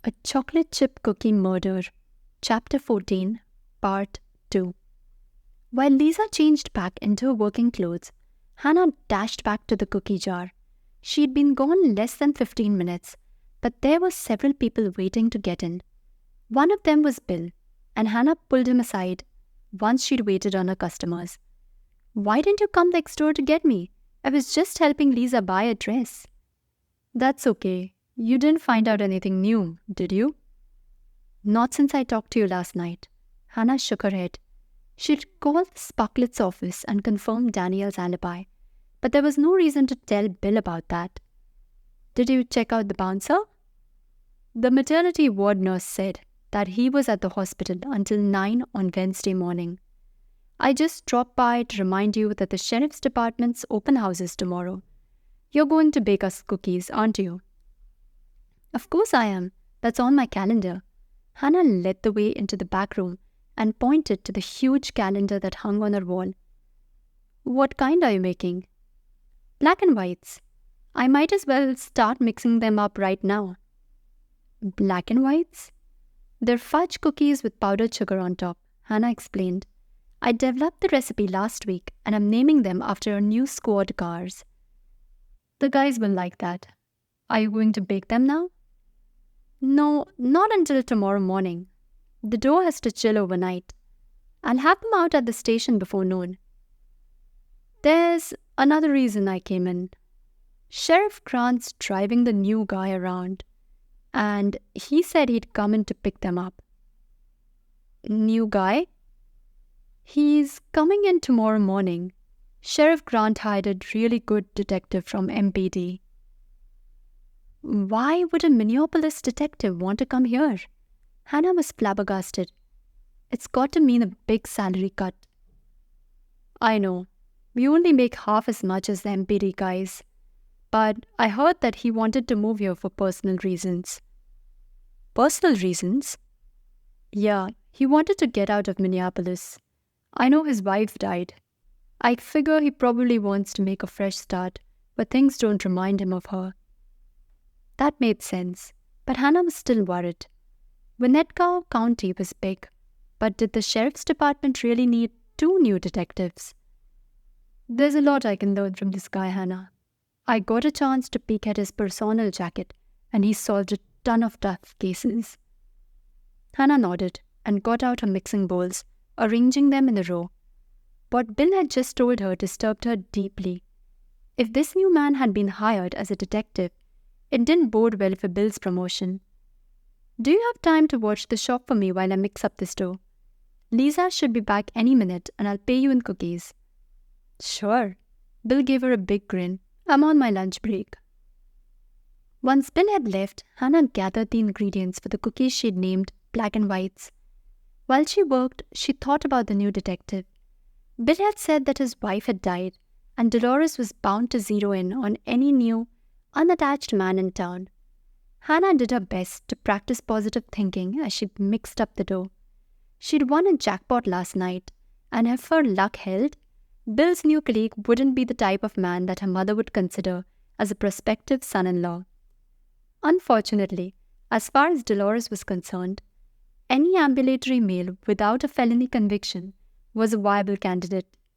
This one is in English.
A Chocolate Chip Cookie Murder, Chapter 14, Part 2. While Lisa changed back into her working clothes, Hannah dashed back to the cookie jar. She'd been gone less than 15 minutes, but there were several people waiting to get in. One of them was Bill, and Hannah pulled him aside once she'd waited on her customers. "Why didn't you come next door to get me? I was just helping Lisa buy a dress." "That's okay. You didn't find out anything new, did you?" "Not since I talked to you last night." Hannah shook her head. She'd called the Sparklet's office and confirmed Daniel's alibi, but there was no reason to tell Bill about that. "Did you check out the bouncer?" "The maternity ward nurse said that he was at the hospital until 9 on Wednesday morning. I just dropped by to remind you that the sheriff's department's open house is tomorrow. You're going to bake us cookies, aren't you?" "Of course I am. That's on my calendar." Hannah led the way into the back room and pointed to the huge calendar that hung on her wall. "What kind are you making?" "Black and whites. I might as well start mixing them up right now." "Black and whites?" "They're fudge cookies with powdered sugar on top," Hannah explained. "I developed the recipe last week and I'm naming them after our new squad cars." "The guys will like that. Are you going to bake them now?" "No, not until tomorrow morning. The dough has to chill overnight. I'll have them out at the station before noon." "There's another reason I came in. Sheriff Grant's driving the new guy around, and he said he'd come in to pick them up." "New guy?" "He's coming in tomorrow morning. Sheriff Grant hired a really good detective from MPD." "Why would a Minneapolis detective want to come here?" Hannah was flabbergasted. "It's got to mean a big salary cut." "I know. We only make half as much as the MPD guys. But I heard that he wanted to move here for personal reasons." "Personal reasons?" "Yeah, he wanted to get out of Minneapolis. I know his wife died. I figure he probably wants to make a fresh start, but things don't remind him of her." That made sense, but Hannah was still worried. Winnetka County was big, but did the sheriff's department really need 2 new detectives? "There's a lot I can learn from this guy, Hannah. I got a chance to peek at his personnel jacket, and he solved a ton of tough cases." Hannah nodded and got out her mixing bowls, arranging them in a row. What Bill had just told her disturbed her deeply. If this new man had been hired as a detective, it didn't bode well for Bill's promotion. "Do you have time to watch the shop for me while I mix up this dough? Lisa should be back any minute and I'll pay you in cookies." "Sure." Bill gave her a big grin. "I'm on my lunch break." Once Bill had left, Hannah gathered the ingredients for the cookies she'd named Black and Whites. While she worked, she thought about the new detective. Bill had said that his wife had died, and Dolores was bound to zero in on any new, unattached man in town. Hannah did her best to practice positive thinking as she mixed up the dough. She'd won a jackpot last night, and if her luck held, Bill's new colleague wouldn't be the type of man that her mother would consider as a prospective son-in-law. Unfortunately, as far as Dolores was concerned, any ambulatory male without a felony conviction was a viable candidate.